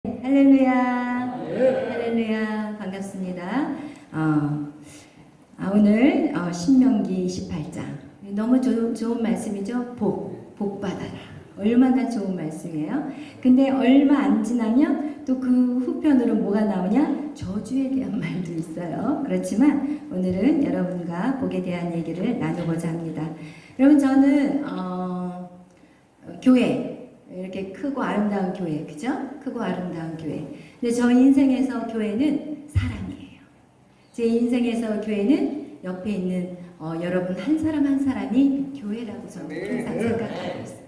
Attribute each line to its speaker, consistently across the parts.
Speaker 1: 할렐루야. 할렐루야. 반갑습니다. 오늘 신명기 28장. 너무 좋은 말씀이죠. 복 받아라. 얼마나 좋은 말씀이에요. 근데 얼마 안 지나면 또 그 후편으로 뭐가 나오냐? 저주에 대한 말도 있어요. 그렇지만 오늘은 여러분과 복에 대한 얘기를 나누고자 합니다. 여러분, 저는 교회, 이렇게 크고 아름다운 교회, 그죠? 크고 아름다운 교회. 근데 저 인생에서 교회는 사랑이에요. 제 인생에서 교회는 옆에 있는 여러분 한 사람 한 사람이 교회라고 저는 항상 생각하고 있어요.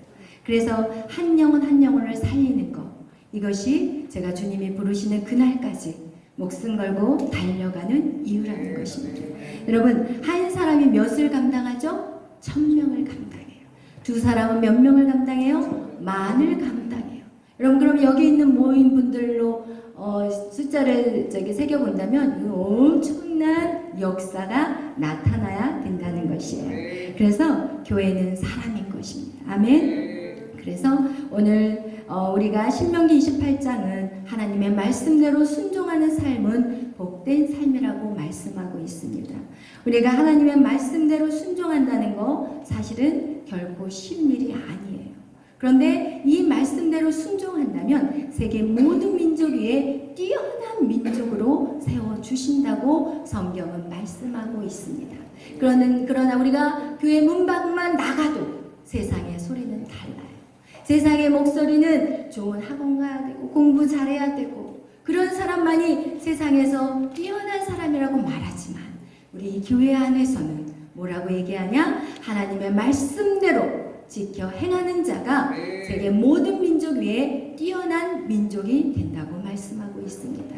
Speaker 1: 그래서 한 영혼 한 영혼을 살리는 것, 이것이 제가 주님이 부르시는 그날까지 목숨 걸고 달려가는 이유라는 것입니다. 여러분, 한 사람이 몇을 감당하죠? 1000명을 감당해요. 두 사람은 몇 명을 감당해요? 만을 감당해요. 여러분, 그럼 여기 있는 모인 분들로 숫자를 새겨본다면 엄청난 역사가 나타나야 된다는 것이에요. 그래서 교회는 사람인 것입니다. 아멘. 그래서 오늘 우리가 신명기 28장은 하나님의 말씀대로 순종하는 삶은 복된 삶이라고 말씀하고 있습니다. 우리가 하나님의 말씀대로 순종한다는 거 사실은 결코 쉬운 일이 아니에요. 그런데 이 말씀대로 순종한다면 세계 모든 민족 위에 뛰어난 민족으로 세워주신다고 성경은 말씀하고 있습니다. 그러나 우리가 교회 문밖만 나가도 세상의 소리는 달라요. 세상의 목소리는 좋은 학원 가야 되고 공부 잘해야 되고 그런 사람만이 세상에서 뛰어난 사람이라고 말하지만 우리 교회 안에서는 뭐라고 얘기하냐? 하나님의 말씀대로 지켜 행하는 자가 세계 모든 민족 위에 뛰어난 민족이 된다고 말씀하고 있습니다.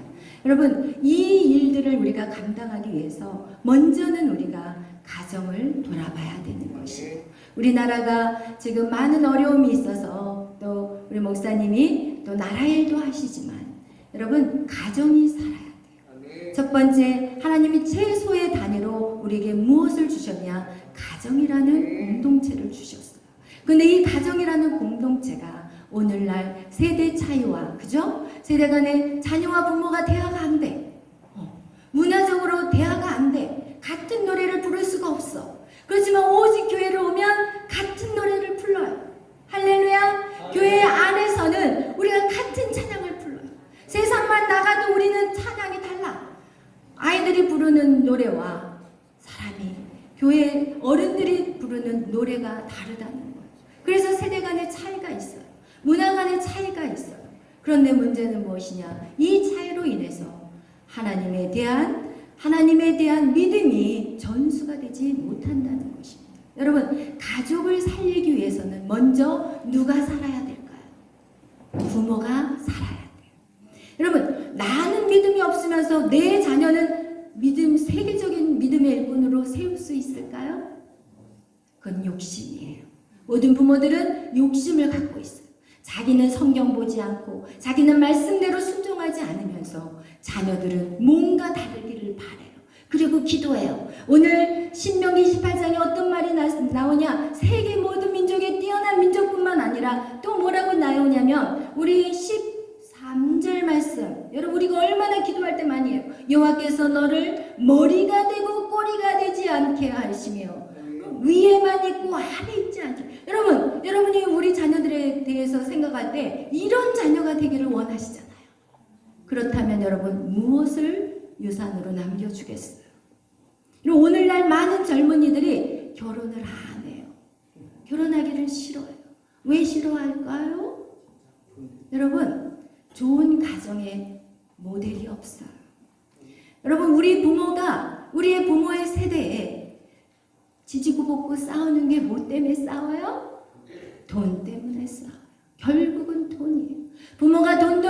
Speaker 1: 여러분, 이 일들을 우리가 감당하기 위해서 먼저는 우리가 가정을 돌아봐야 되는 것이에요. 우리나라가 지금 많은 어려움이 있어서 또 우리 목사님이 또 나라 일도 하시지만 여러분, 가정이 살아야 돼요. 첫 번째, 하나님이 최소의 단위로 우리에게 무엇을 주셨냐? 가정이라는 공동체를 주셨어요. 근데 이 가정이라는 공동체가 오늘날 세대 차이와, 그죠? 세대 간에 자녀와 부모가 대화가 안 돼. 문화적으로 대화가 안 돼. 같은 노래를 부를 수가 없어. 그렇지만 오직 교회를 오면 같은 노래를 불러요. 할렐루야. 교회 안에서는 우리가 같은 찬양을 불러요. 세상만 나가도 우리는 찬양이 달라. 아이들이 부르는 노래와 사람이 교회 어른들이 부르는 노래가 다르다는 거예요. 그래서 세대 간의 차이가 있어요. 문화 간의 차이가 있어요. 그런데 문제는 무엇이냐? 이 차이로 인해서 하나님에 대한 믿음이 전수가 되지 못한다는 것입니다. 여러분, 가족을 살리기 위해서는 먼저 누가 살아야 될까요? 부모가 살아야 돼요. 여러분, 나는 믿음이 없으면서 내 자녀는 세계적인 믿음의 일꾼으로 세울 수 있을까요? 그건 욕심이에요. 모든 부모들은 욕심을 갖고 있어요. 자기는 성경 보지 않고 자기는 말씀대로 순종하지 않으면서 자녀들은 뭔가 다르기를 바라요. 그리고 기도해요. 오늘 신명기 28장에 어떤 말이 나오냐? 세계 모든 민족의 뛰어난 민족뿐만 아니라 또 뭐라고 나오냐면 우리 13절 말씀. 여러분, 우리가 얼마나 기도할 때 많이 해요. 여호와께서 너를 머리가 되고 꼬리가 되지 않게 하시며 위에만 있고 아래 있지 않게. 여러분이 우리 자녀들에 대해서 생각할 때 이런 자녀가 되기를 원하시잖아요. 그렇다면 여러분, 무엇을 유산으로 남겨주겠어요? 오늘날 많은 젊은이들이 결혼을 안 해요. 결혼하기를 싫어해요. 왜 싫어할까요? 여러분, 좋은 가정의 모델이 없어요. 여러분, 우리의 부모의 세대에 지지고 볶고 싸우는 게 뭐 때문에 싸워요? 돈 때문에 싸워요. 결국은 돈이에요. 부모가 돈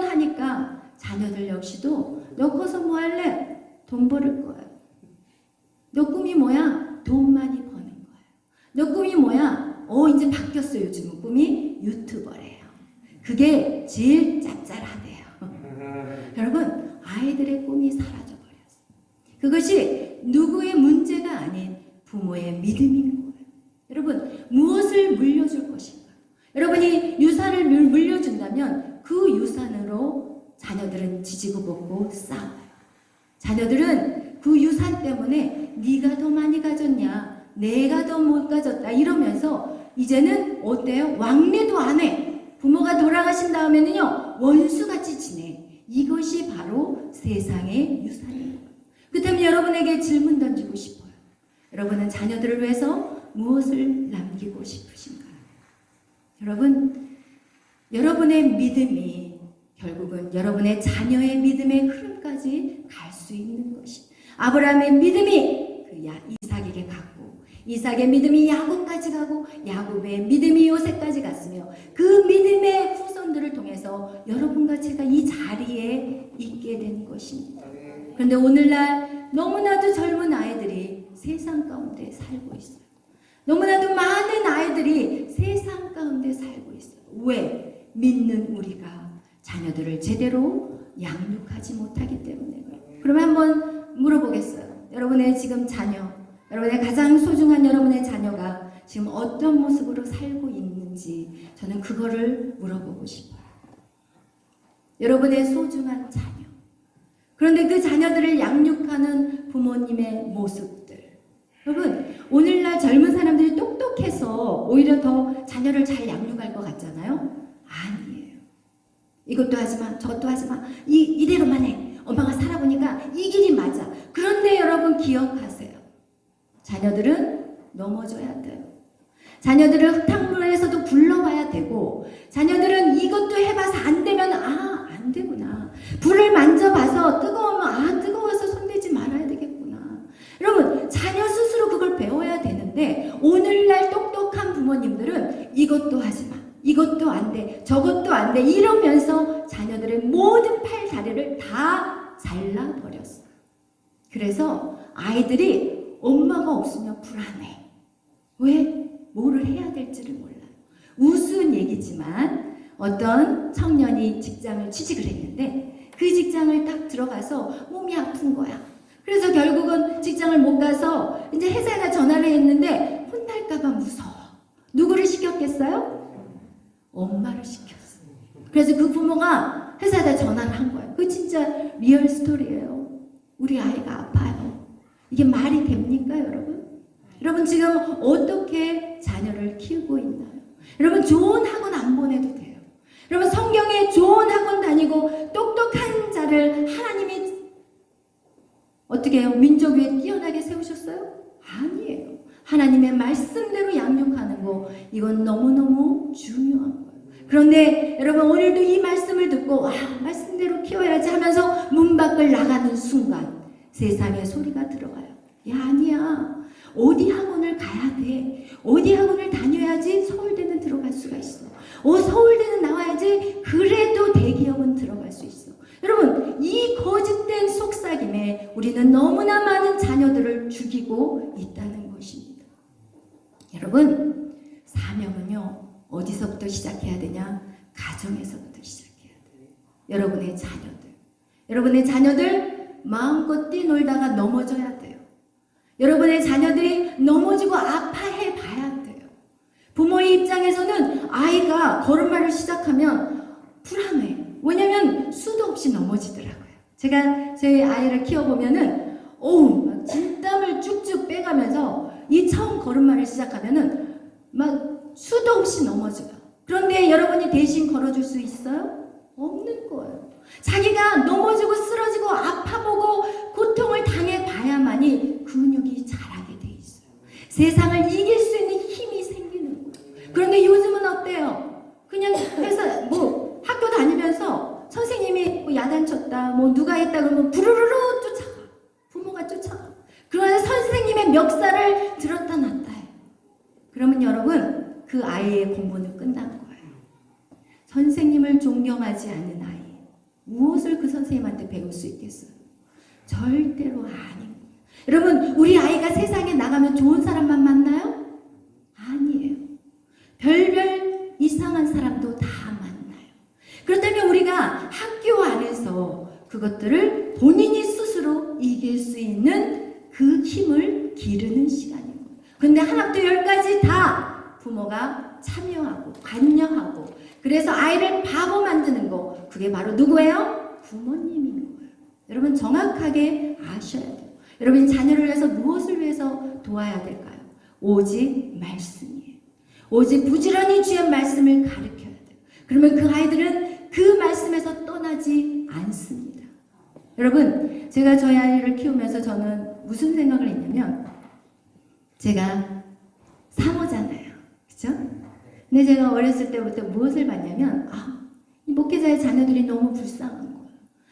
Speaker 1: 하니까 자녀들 역시도 너 커서 뭐 할래? 돈 벌을 거야. 너 꿈이 뭐야? 돈 많이 버는 거야. 너 꿈이 뭐야? 이제 바뀌었어. 요즘은 꿈이 유튜버래요. 그게 제일 짭짤하대요. 여러분, 아이들의 꿈이 사라져 버렸어요. 그것이 누구의 문제가 아닌 부모의 믿음인 거예요. 여러분, 무엇을 물려줄 것인가? 여러분이 유산을 물려준다면 그 유산으로 자녀들은 지지고 볶고 싸워요. 자녀들은 그 유산 때문에 네가 더 많이 가졌냐, 내가 더 못 가졌다 이러면서 이제는 어때요? 왕래도 안 해. 부모가 돌아가신 다음에는요 원수같이 지내. 이것이 바로 세상의 유산이에요. 그렇다면 여러분에게 질문 던지고 싶어요. 여러분은 자녀들을 위해서 무엇을 남기고 싶으신가요? 여러분, 여러분의 믿음이 결국은 여러분의 자녀의 믿음의 흐름까지 갈 수 있는 것이, 아브라함의 믿음이 그 이삭에게 갔고, 이삭의 믿음이 야곱까지 가고, 야곱의 믿음이 요셉까지 갔으며, 그 믿음의 후손들을 통해서 여러분과 제가 이 자리에 있게 된 것입니다. 그런데 오늘날 너무나도 젊은 아이들이 세상 가운데 살고 있어요. 너무나도 많은 아이들이 세상 가운데 살고 있어요. 왜? 믿는 우리가 자녀들을 제대로 양육하지 못하기 때문에. 그러면 한번 물어보겠어요. 여러분의 지금 자녀, 여러분의 가장 소중한 여러분의 자녀가 지금 어떤 모습으로 살고 있는지 저는 그거를 물어보고 싶어요. 여러분의 소중한 자녀. 그런데 그 자녀들을 양육하는 부모님의 모습들. 여러분, 오늘날 젊은 사람들이 똑똑해서 오히려 더 자녀를 잘 양육할 것 같잖아요? 아니에요. 이것도 하지마, 저것도 하지마. 이대로만 해. 엄마가 살아보니까 이 길이 맞아. 그런데 여러분 기억하세요. 자녀들은 넘어져야 돼요. 자녀들을 흙탕물에서도 굴러봐야 되고, 자녀들은 이것도 해봐서 안 되면 안 되구나. 불을 만져봐서 뜨거우면 뜨거워서 손대지 말아야 되겠구나. 여러분, 자녀 스스로 그걸 배워야 되는데 오늘날 똑똑한 부모님들은 이것도 하지마, 이것도 안 돼, 저것도 안 돼 이러면서 자녀들의 모든 팔 다리를 다 잘라버렸어요. 그래서 아이들이 엄마가 없으면 불안해. 왜? 뭐를 해야 될지를 몰라요. 우스운 얘기지만 어떤 청년이 취직을 했는데 그 직장을 딱 들어가서 몸이 아픈 거야. 그래서 결국은 직장을 못 가서 이제 회사에다 전화를 했는데 혼날까봐 무서워. 누구를 시켰겠어요? 엄마를 시켰어요. 그래서 그 부모가 회사에다 전화를 한 거예요. 그거 진짜 리얼 스토리예요. 우리 아이가 아파요. 이게 말이 됩니까, 여러분? 여러분 지금 어떻게 자녀를 키우고 있나요? 여러분 좋은 학원 안 보내도 돼요. 여러분 성경에 좋은 학원 다니고 똑똑한 자를 하나님이 어떻게 해요? 민족 위에 뛰어나게 세우셨어요? 아니에요. 하나님의 말씀대로 양육하는 거, 이건 너무너무 중요한 거예요. 그런데 여러분 오늘도 이 말씀을 듣고 말씀대로 키워야지 하면서 문 밖을 나가는 순간 세상의 소리가 들어가요. 야, 아니야. 어디 학원을 가야 돼. 어디 학원을 다녀야지 서울대는 들어갈 수가 있어. 서울대는 나와야지 그래도 대기업은 들어갈 수 있어. 여러분 이 거짓된 속삭임에 우리는 너무나 많은 자녀들을 죽이고 있다는 것입니다. 여러분 사명은요 어디서부터 시작해야 되냐? 가정에서부터 시작해야 돼요. 여러분의 자녀들 마음껏 뛰놀다가 넘어져야 돼요. 여러분의 자녀들이 넘어지고 아파해 봐야 돼요. 부모의 입장에서는 아이가 걸음마를 시작하면 불안해. 왜냐면 수도 없이 넘어지더라고요. 제가 제 아이를 키워보면은 막 진땀을 쭉쭉 빼가면서 이 처음 걸음마를 시작하면은 막 수도 없이 넘어져요. 그런데 여러분이 대신 걸어줄 수 있어요? 없는 거예요. 자기가 넘어지고 쓰러지고 아파보고 고통을 당해봐야만이 근육이 자라게 돼 있어요. 세상을 이길 수 있는 힘이 생기는 거예요. 그런데 요즘은 어때요? 그냥 회사 학교 다니면서 선생님이 야단쳤다 누가 했다 그러면 부르르르 쫓아가. 부모가 쫓아가. 그러면서 선생님의 멱살을 들었다 놨다 해요. 그러면 여러분 그 아이의 공부는 끝난 거예요. 선생님을 존경하지 않는 아이, 무엇을 그 선생님한테 배울 수 있겠어요? 절대로 아닙니다. 여러분 우리 아이가 세상에 나가면 좋은 사람만 만나요? 아니에요. 별별 이상한 사람도 다 만나요. 그렇다면 우리가 학교 안에서 그것들을 본인이 스스로 이길 수 있는 그 힘을 기르는 시간입니다. 근데 하나부터 열까지 다 부모가 참여하고 관여하고 그래서 아이를 바보 만드는 거, 그게 바로 누구예요? 부모님인 거예요. 여러분 정확하게 아셔야 돼요. 여러분 자녀를 위해서 무엇을 위해서 도와야 될까요? 오직 말씀이에요. 오직 부지런히 주의 말씀을 가르쳐야 돼요. 그러면 그 아이들은 그 말씀에서 떠나지 않습니다. 여러분 제가 저희 아이를 키우면서 저는 무슨 생각을 했냐면, 제가 사모잖아요. 그죠? 근데 제가 어렸을 때부터 무엇을 봤냐면, 이 목회자의 자녀들이 너무 불쌍한 거예요.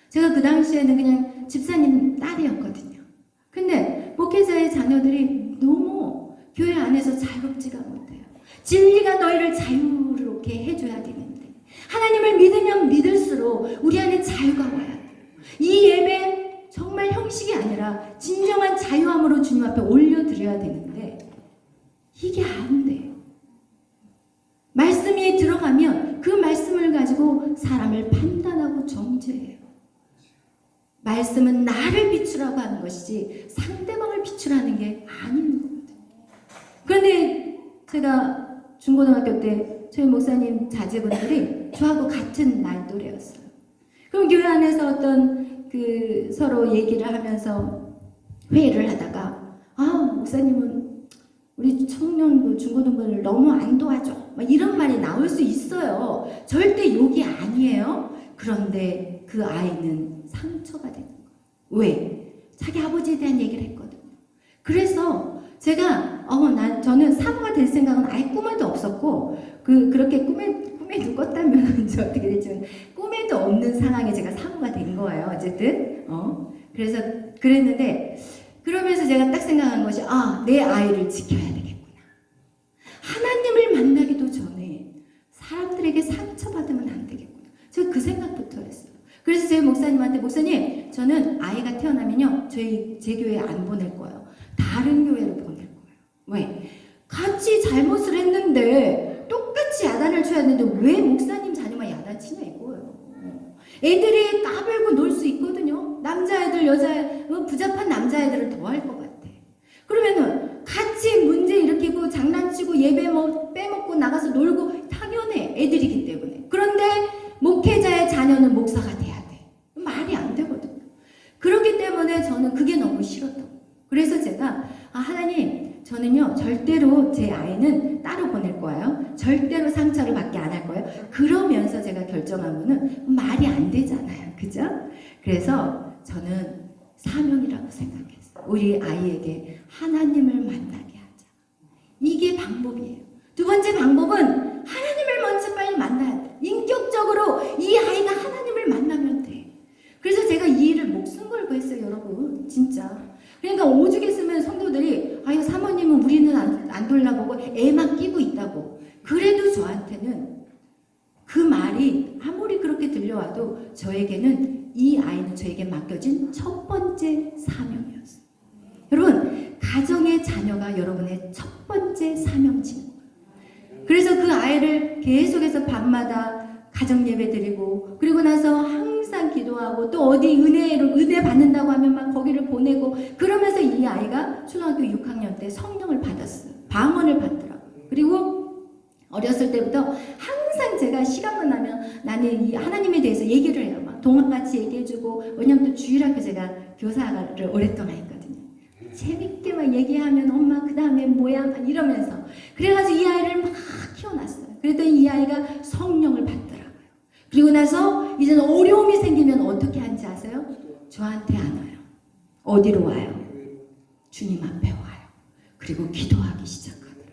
Speaker 1: 제가 그 당시에는 그냥 집사님 딸이었거든요. 근데 목회자의 자녀들이 너무 교회 안에서 자유롭지가 못해요. 진리가 너희를 자유롭게 해줘야 되는데, 하나님을 믿으면 믿을수록 우리 안에 자유가 와야 돼요. 이 예배 정말 형식이 아니라 진정한 자유함으로 주님 앞에 올려드려야 되는데 이게 안 돼요. 말씀이 들어가면 그 말씀을 가지고 사람을 판단하고 정죄해요. 말씀은 나를 비추라고 하는 것이지 상대방을 비추라는 게 아닌 거거든요. 그런데 제가 중고등학교 때 저희 목사님 자제분들이 저하고 같은 나이 또래였어요. 그럼 교회 안에서 어떤 서로 얘기를 하면서 회의를 하다가, 목사님은 우리 청년부 중고등부를 너무 안 도와줘, 막 이런 말이 나올 수 있어요. 절대 욕이 아니에요. 그런데 그 아이는 상처가 되는 거예요. 왜? 자기 아버지에 대한 얘기를 했거든요. 그래서 제가 저는 사모가 될 생각은 아예 꿈에도 없었고, 그렇게 꿈에 꿨다면 이제 어떻게 됐지만 꿈에도 없는 상황에 제가 사모가 된 거예요. 어쨌든 그래서 그랬는데, 그러면서 제가 딱 생각한 것이, 내 아이를 지켜야 되겠구나. 하나님을 만나기도 전에 사람들에게 상처받으면 안 되겠구나. 제가 그 생각부터 했어요. 그래서 제 목사님한테, 목사님, 저는 아이가 태어나면요, 제 교회에 안 보낼 거예요. 다른 교회로 보낼 거예요. 왜? 같이 잘못을 했는데 똑같이 야단을 쳐야 되는데 왜 목사님 자녀만 야단치냐 이거예요. 애들이 까불고 놀 수 있거든요. 남자애들, 여자애, 부잡한 남자애들을 더 할 것 같아. 그러면은 같이 문제 일으키고 장난치고 예배 빼먹고 나가서 놀고 당연해. 애들이기 때문에. 그런데 목회자의 자녀는 목사가 돼야 돼. 말이 안 되거든요. 그렇기 때문에 저는 그게 너무 싫었던 거예요. 그래서 제가 하나님, 저는요 절대로 제 아이는 따로 보낼 거예요. 절대로 상처를 받게 안 할 거예요. 그러면서 제가 결정한 거는 말이 안 되잖아요. 그죠? 그래서 저는 사명이라고 생각했어요. 우리 아이에게 하나님을 만나게 하자. 이게 방법이에요. 두 번째 방법은 하나님을 먼저 빨리 만나야 돼. 인격적으로 이 아이가 하나님을 만나면 돼. 그래서 제가 이 일을 목숨 걸고 했어요. 여러분 진짜. 그러니까 오죽 했으면 성도들이 사모님은 우리는 안 돌아보고 애만 끼고 있다고. 그래도 저한테는 그 말이 아무리 그렇게 들려와도 저에게는 이 아이는 저에게 맡겨진 첫 번째 사명이었어요. 여러분 가정의 자녀가 여러분의 첫 번째 사명진. 그래서 그 아이를 계속해서 밤마다 가정 예배 드리고, 그리고 나서 항상 기도하고, 또 어디 은혜 받는다고 하면 막 거기를 보내고, 그러면서 이 아이가 초등학교 6학년 때 성령을 받았어요. 방언을 받더라고요. 그리고 어렸을 때부터 항상 제가 시간만 나면 나는 이 하나님에 대해서 얘기를 해요. 막 동화같이 얘기해주고, 왜냐면 또 주일학교 제가 교사를 오랫동안 했거든요. 재밌게 막 얘기하면 엄마 그 다음에 뭐야 막 이러면서, 그래가지고 이 아이를 막 키워놨어요. 그랬더니 이 아이가 성령을 받더라고요. 그리고 나서 이제는 어려움이 생기면 어떻게 하는지 아세요? 저한테 안 와요. 어디로 와요? 주님 앞에 와요. 그리고 기도하기 시작하더라고요.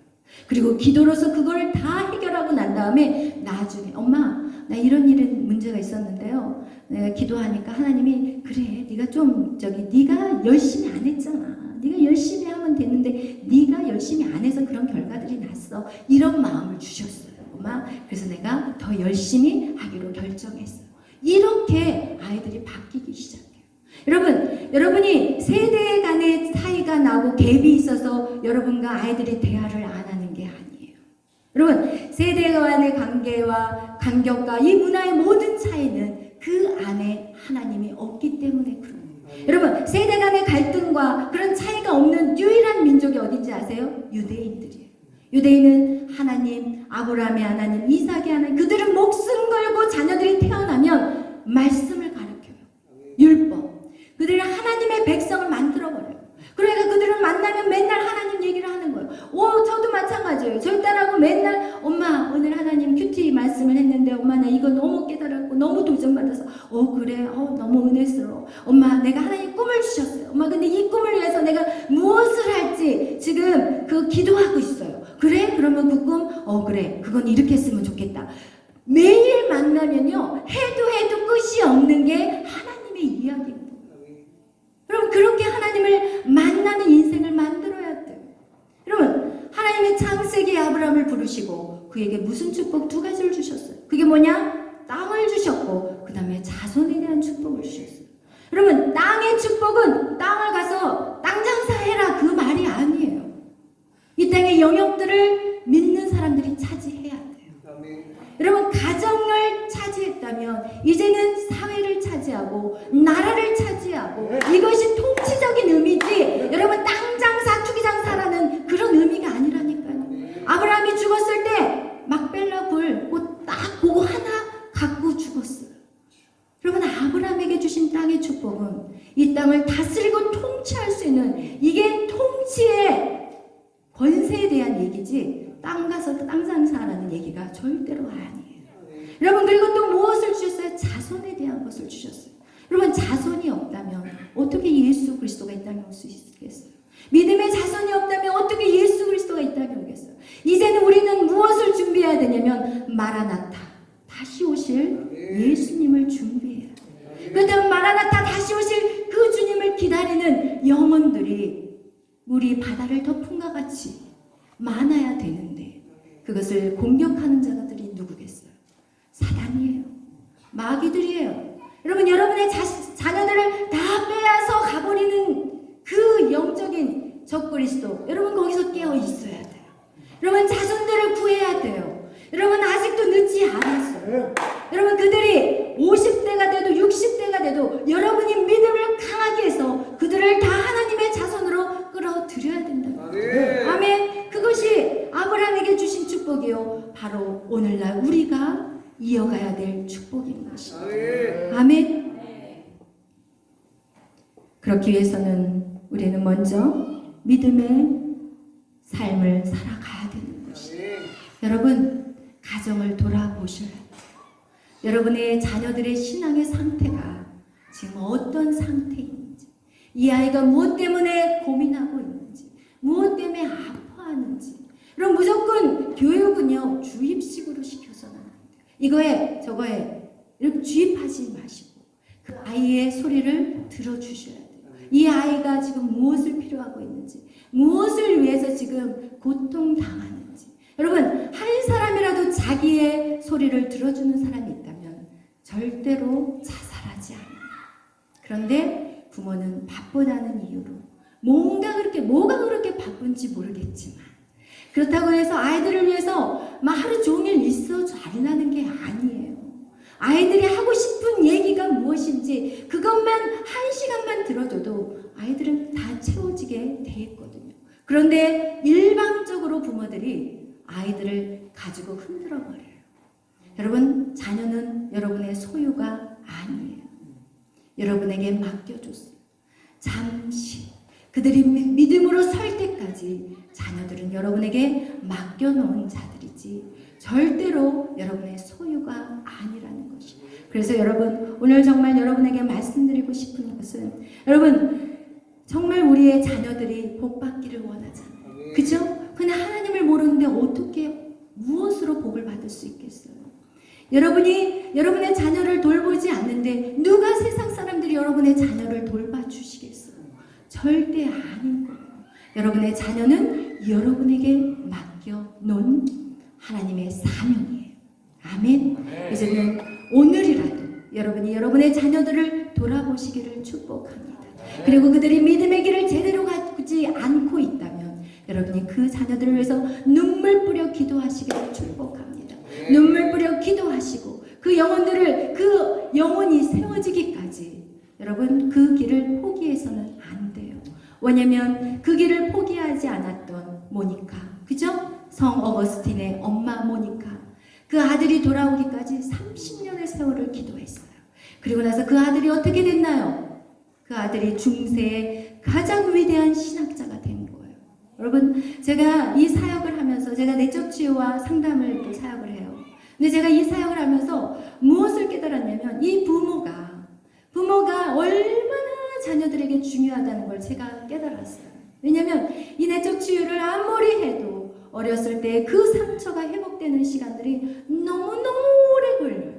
Speaker 1: 그리고 기도로서 그걸 다 해결하고 난 다음에 나중에 엄마 나 이런 문제가 있었는데요. 내가 기도하니까 하나님이 그래 네가 열심히 안 했잖아. 네가 열심히 하면 되는데 네가 열심히 안 해서 그런 결과들이 났어. 이런 마음을 주셨어요. 엄마. 그래서 내가 더 열심히 하기로 결정했어요. 이렇게 아이들이 바뀌기 시작해요. 여러분이 세대 간의 차이가 나고 갭이 있어서 여러분과 아이들이 대화를 안 하는 게 아니에요. 여러분 세대 간의 관계와 간격과 이 문화의 모든 차이는 그 안에 하나님이 없기 때문에 그런 거예요. 여러분 세대 간의 갈등과 그런 차이가 없는 유일한 민족이 어딘지 아세요? 유대인들이에요. 유대인은 하나님, 아브라함의 하나님, 이삭의 하나님, 그들은 목숨 걸고 자녀들이 태어나면 말씀을 가르쳐요. 율법. 그들은 하나님의 백성을 만들어버려요. 그러니까 그들은 만나면 맨날 하나님 얘기를 하는 거예요. 저도 마찬가지예요. 저희 딸하고 맨날 엄마 오늘 하나님 큐티 말씀을 했는데 엄마 나 이거 너무 깨달았고 너무 도전받아서 그래 너무 은혜스러워. 엄마 내가 하나님 꿈을 주셨어요. 엄마 근데 이 꿈을 위해서 내가 무엇을 할지 지금 기도하고 있어요. 그래? 그러면 그 꿈? 그래. 그건 이렇게 했으면 좋겠다. 매일 만나면요. 해도 끝이 없는 게 하나님의 이야기입니다. 여러분 그렇게 하나님을 만나는 인생을 만들어야 돼요. 여러분 하나님의 창세기 아브라함을 부르시고 그에게 무슨 축복? 두 가지를 주셨어요. 그게 뭐냐? 땅을 주셨고 그 다음에 자손에 대한 축복을 주셨어요. 여러분 땅의 축복은 땅을 가서 땅 장사해라 그 말이 아니에요. 이 땅의 영역들을 믿는 사람들이 차지해야 돼요. 여러분 가정을 차지했다면 이제는 사회를 차지하고 나라를 차지하고 이것이 통치적인 의미지 여러분 땅 장사 투기 장사라는 그런 의미가 아니라니까요. 아브라함이 죽었을 때 막벨라 굴 딱 보고 하나 갖고 죽었어요. 여러분 아브라함에게 주신 땅의 축복은 이 땅을 다스리고 통치할 수 있는 이게 통치의 권세에 대한 얘기지 땅 가서 땅 장사라는 얘기가 절대로 아니에요. 여러분 그리고 또 무엇을 주셨어요? 자손에 대한 것을 주셨어요. 여러분 자손이 없다면 어떻게 예수 그리스도가 이 땅에 올 수 있겠어요? 믿음의 자손이 없다면 어떻게 예수 그리스도가 이 땅에 오겠어요? 이제는 우리는 무엇을 준비해야 되냐면 마라나타 다시 오실 예수님을 준비해야 돼요. 그렇다면 마라나타 다시 오실 그 주님을 기다리는 영혼들이 물이 바다를 덮은과 같이 많아야 되는데 그것을 공격하는 자들이 누구겠어요? 사단이에요. 마귀들이에요. 여러분 여러분의 자녀들을 다 빼앗아 가버리는 그 영적인 적그리스도 여러분 거기서 깨어 있어야 돼요. 여러분 자손들을 구해야 돼요. 여러분 아직도 늦지 않았어요. 여러분 그들이 50대가 돼도 60대가 돼도 여러분이 믿음을 강하게 해서 그들을 다 하나님의 자손으로 끌어들여야 된다. 아멘. 그것이 아브라함에게 주신 축복이요. 바로 오늘날 우리가 이어가야 될 축복인 것입니다. 아멘. 그렇기 위해서는 우리는 먼저 믿음의 삶을 살아가야 되는 것입니다. 여러분 가정을 돌아보셔야 돼요. 여러분의 자녀들의 신앙의 상태가 지금 어떤 상태인지 이 아이가 무엇 때문에 고민하고 있는지 무엇 때문에 아파하는지 그럼 무조건 교육은요 주입식으로 시켜서는 안 돼요. 이거에 저거에 이렇게 주입하지 마시고 그 아이의 소리를 들어주셔야 돼요. 이 아이가 지금 무엇을 필요하고 있는지 무엇을 위해서 지금 고통당하는지 여러분 한 사람이라도 자기의 소리를 들어주는 사람이 있다면 절대로 자살하지 않아요. 그런데 부모는 바쁘다는 이유로 뭐가 그렇게 바쁜지 모르겠지만 그렇다고 해서 아이들을 위해서 막 하루 종일 있어 달라는 게 아니에요. 아이들이 하고 싶은 얘기가 무엇인지 그것만 1시간만 들어줘도 아이들은 다 채워지게 돼 있거든요. 그런데 일방적으로 부모들이 아이들을 가지고 흔들어 버려요. 여러분 자녀는 여러분의 소유가 아니에요. 여러분에게 맡겨줬어요. 잠시 그들이 믿음으로 설 때까지 자녀들은 여러분에게 맡겨놓은 자들이지 절대로 여러분의 소유가 아니라는 것이에요. 그래서 여러분 오늘 정말 여러분에게 말씀드리고 싶은 것은 여러분 정말 우리의 자녀들이 복받기를 원하잖아요. 그죠? 근데 하나님을 모르는데 어떻게 무엇으로 복을 받을 수 있겠어요? 여러분이 여러분의 자녀를 돌보지 않는데 누가 세상 사람들이 여러분의 자녀를 돌봐주시겠어요? 절대 아닌 거예요. 여러분의 자녀는 여러분에게 맡겨놓은 하나님의 사명이에요. 아멘. 이제는 오늘이라도 여러분이 여러분의 자녀들을 돌아보시기를 축복합니다. 그리고 그들이 믿음의 길을 제대로 가지 않고 있다면 여러분이 그 자녀들을 위해서 눈물 뿌려 기도하시기를 축복합니다. 눈물 뿌려 기도하시고 그 영혼이 세워지기까지 여러분 그 길을 포기해서는 안 돼요. 왜냐면 그 길을 포기하지 않았던 모니카, 그죠? 성 어거스틴의 엄마 모니카, 그 아들이 돌아오기까지 30년의 세월을 기도했어요. 그리고 나서 그 아들이 어떻게 됐나요? 그 아들이 중세의 가장 위대한 신학자가 된 거예요. 여러분, 제가 이 사역을 하면서 제가 내적 치유와 상담을 또 사역을 해요. 근데 제가 이 사역을 하면서 무엇을 깨달았냐면 이 부모가 얼마나 자녀들에게 중요하다는 걸 제가 깨달았어요. 왜냐하면 이 내적 치유를 아무리 해도 어렸을 때 그 상처가 회복되는 시간들이 너무너무 오래 걸려요.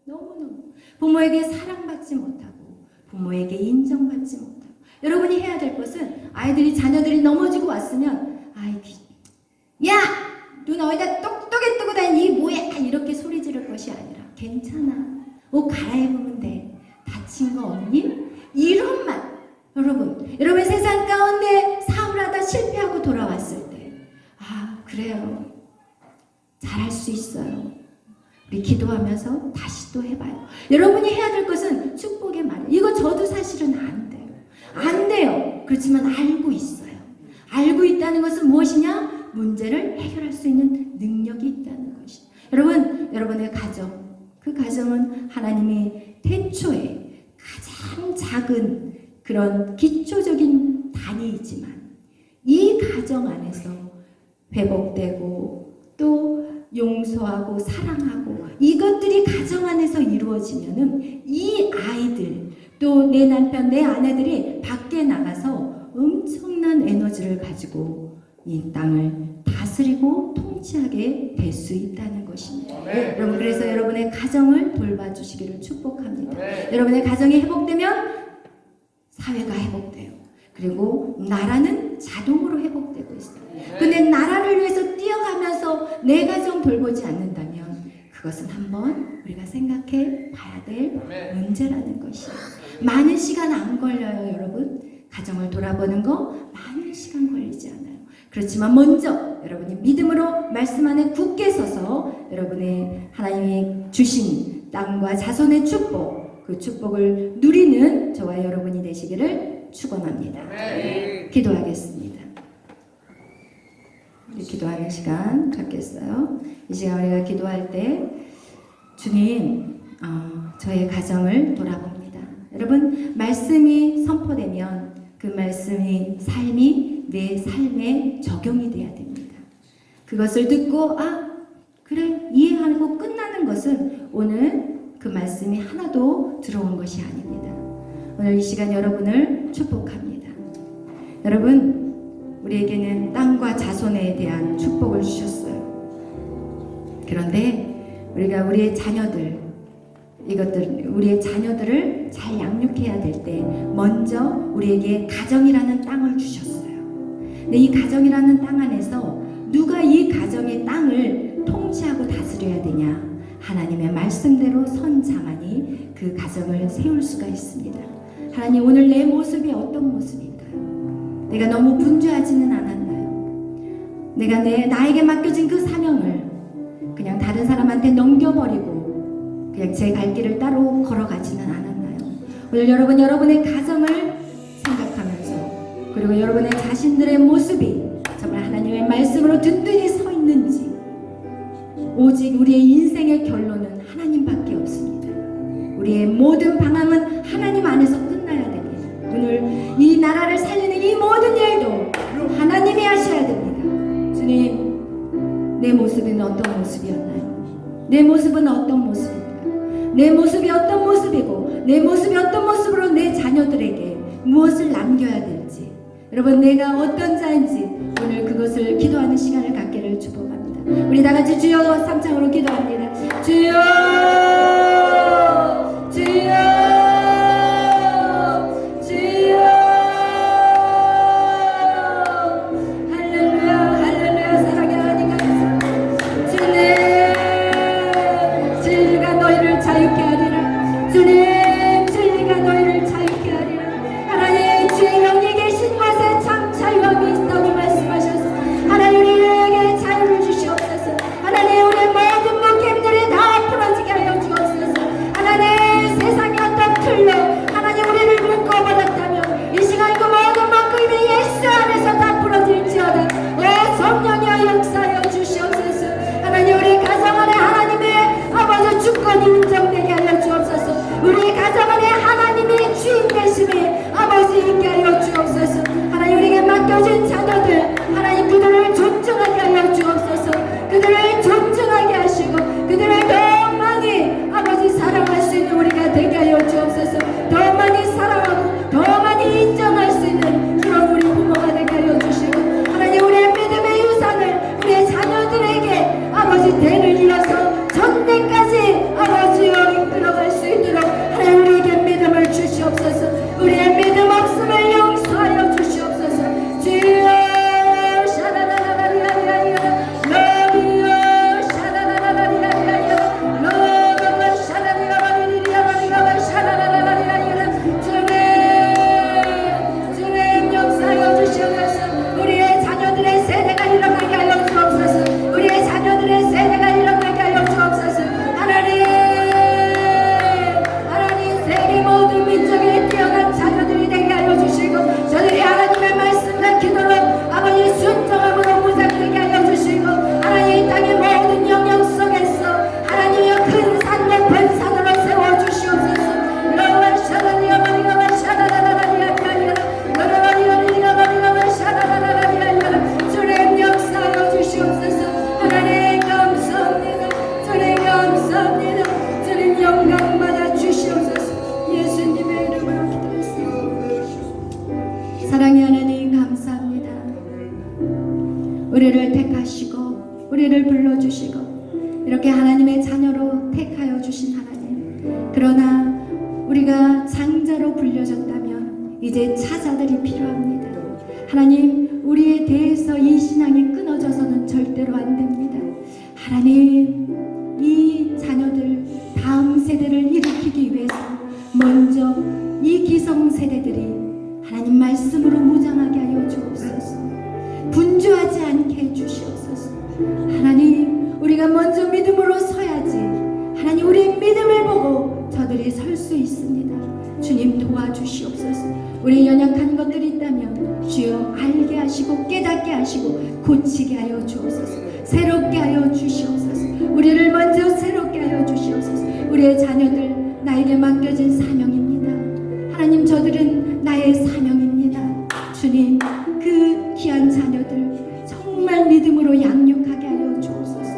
Speaker 1: 너무너무. 부모에게 사랑받지 못하고 부모에게 인정받지 못하고. 여러분이 해야 될 것은 자녀들이 넘어지고 왔으면 야! 눈 어디다 똑똑히 뜨고 다니니 이게 뭐야! 이렇게 소리 지를 것이 아니라 괜찮아. 옷 갈아입으면 돼. 다친 거 없니? 이런 말. 여러분 세상 가운데 사업을 하다 실패하고 돌아왔을 때 그래요. 잘할 수 있어요. 우리 기도하면서 다시 또 해봐요. 여러분이 해야 될 것은 축복의 말. 이거 저도 사실은 안 돼요. 안 돼요. 그렇지만 알고 있어요. 알고 있다는 것은 무엇이냐? 문제를 해결할 수 있는 능력이 있다는 것이. 여러분의 가정, 그 가정은 하나님이 태초에 가장 작은 그런 기초적인 단위이지만 이 가정 안에서 회복되고 또 용서하고 사랑하고 이것들이 가정 안에서 이루어지면은 이 아이들 또 내 남편 내 아내들이 밖에 나가서 엄청난 에너지를 가지고 이 땅을 다스리고 통치하게 될 수 있다는 것입니다. 여러분, 그래서 여러분의 가정을 돌봐주시기를 축복합니다. 여러분의 가정이 회복되면 사회가 회복돼요. 그리고 나라는 자동으로 회복되고 있어요. 근데 나라를 위해서 뛰어가면서 내 가정 돌보지 않는다면 그것은 한번 우리가 생각해 봐야 될 문제라는 것이에요. 많은 시간 안 걸려요, 여러분. 가정을 돌아보는 거 많은 시간 걸리지 않아요. 그렇지만 먼저 여러분이 믿음으로 말씀 안에 굳게 서서 여러분의 하나님이 주신 땅과 자손의 축복, 그 축복을 누리는 저와 여러분이 되시기를 축원합니다. 기도하겠습니다. 우리 기도하는 시간 갖겠어요. 이 시간 우리가 기도할 때 주님, 저의 가정을 돌아봅니다. 여러분, 말씀이 선포되면 그 말씀이 삶이 내 삶에 적용이 돼야 됩니다. 그것을 듣고 그래 이해하고 끝나는 것은 오늘 그 말씀이 하나도 들어온 것이 아닙니다. 오늘 이 시간 여러분을 축복합니다. 여러분, 우리에게는 땅과 자손에 대한 축복을 주셨어요. 그런데 우리가 우리의 자녀들을 잘 양육해야 될 때 먼저 우리에게 가정이라는 땅을 주셨어요. 근데 이 가정이라는 땅 안에서 누가 이 가정의 땅을 통치하고 다스려야 되냐? 하나님의 말씀대로 선자만이 그 가정을 세울 수가 있습니다. 하나님, 오늘 내 모습이 어떤 모습인가요? 내가 너무 분주하지는 않았나요? 내가 나에게 맡겨진 그 사명을 그냥 다른 사람한테 넘겨버리고 그냥 제 갈 길을 따로 걸어가지는 않았나요? 오늘 여러분의 가정을 생각하면서 그리고 여러분의 자신들의 모습이 정말 하나님의 말씀으로 든든히 서 있는지, 오직 우리의 인생의 결론은 하나님밖에 없습니다. 우리의 모든 방향은 하나님 안에서 끝나야 됩니다. 오늘 이 나라를 살리는 이 모든 일도 하나님이 하셔야 됩니다. 주님, 내 모습은 어떤 모습이었나요? 내 모습은 어떤 모습입니까? 내 모습이 어떤 모습이고 내 모습이 어떤 모습으로 내 자녀들에게 무엇을 남겨야 될지, 여러분, 내가 어떤 자인지 오늘 그것을 기도하는 시간을 갖기를 축복합니다. 우리 다 같이 주여 삼창으로 기도합니다. 주여, 주여, 주여. 할렐루야, 할렐루야. 사랑의 하나님 감사합니다. 주님, 진리가 너희를 자유케 하리라. 주님, 진리가 너희를 자유케 하리라. 하나님, 주의 영이 계신 곳에 참 자유함이 있다고 말씀하셨습니다. 하나님, 우리에게 자유를 주시옵소서. 하나님, 우리의 모든 목임들이 다 풀어지게 하여 주옵소서. 안에 하나님의 주인 되심이 아버지 있게 하여 주옵소서. 하나님 우리에게 맡겨진 자녀들 하나님 그들을 존중하게 하여 주옵소서. 그들을 존중하게 하시고 그들을 더 많이 아버지 사랑할 수 있는 우리가 되게 하여 주옵소서. 더 많이 사랑하고 더 많이 인정할 수 있는 그런 우리 부모가 되게 하여 주시고 하나님 우리의 믿음의 유산을 우리의 자녀들에게 아버지 대를 이어서 전대까지 아버지여 이끌어갈 수 있도록 하나님 우리에게 믿음을 주시옵소서. 우리의 믿음 없음을 용서하여 주시옵소서. 주여 사랑의 하나님 감사합니다. 우리를 택하시고 우리를 불러주시고 이렇게 하나님의 자녀로 택하여 주신 하나님, 그러나 우리가 장자로 불려졌다면 이제 차자들이 필요합니다. 하나님 우리에 대해서 이 신앙이 끊어져서는 절대로 안 됩니다. 하나님 이 자녀들 다음 세대를 일으키기 위해서 먼저 이 기성세대들이 하나님 말씀으로 무장하게 하여 주옵소서. 분주하지 않게 해주시옵소서. 하나님 우리가 먼저 믿음으로 서야지 하나님 우리의 믿음을 보고 저들이 설 수 있습니다. 주님 도와주시옵소서. 우리 연약한 것들이 있다면 주여 알게 하시고 깨닫게 하시고 고치게 하여 주옵소서. 새롭게 하여 주시옵소서. 우리를 먼저 새롭게 하여 주시옵소서. 우리의 자녀들 나에게 맡겨진 사명입니다. 하나님 저들은 나의 사명입니다. 주님 그 귀한 자녀들 정말 믿음으로 양육하게 하여 주옵소서.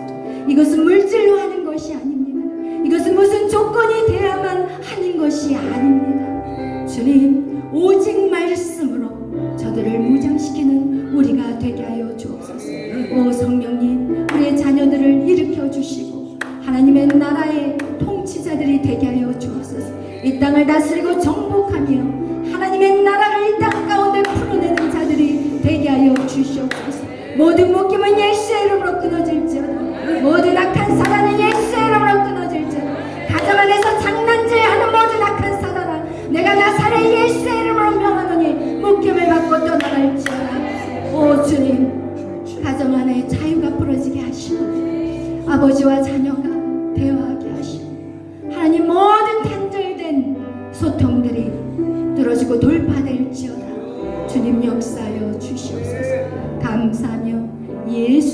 Speaker 1: 이것은 물질로 하는 것이 아닙니다. 이것은 무슨 조건이 돼야만 하는 것이 아닙니다. 주님 오직 말씀으로 저들을 무장시키는 우리가 되게 하여 주옵소서. 오 성령님 우리의 자녀들을 일으켜 주시고 하나님의 나라의 통치자들이 되게 하여 주옵소서. 이 땅을 다스리고 정복하며 하나님의 나라를 이 땅 가운데 풀어내는 자들이 되게 하여 주시옵소서. 모든 묶임은 예수의 이름으로 끊어질지어다. 모든 악한 사단은 예수의 이름으로 끊어질지어다. 가정 안에서 장난질하는 모든 악한 사단아 내가 나사렛 예수의 이름으로 명하노니 묶임을 받고 떠나갈지어다. 오 주님 가정 안에 자유가 부러지게 하시고 아버지와 자녀가 대화하게 하시고 하나님 모든 단절된 소통들이 뚫어지고 돌파될지어다. 주님 역사하여 주시옵소서. 감사하며 예수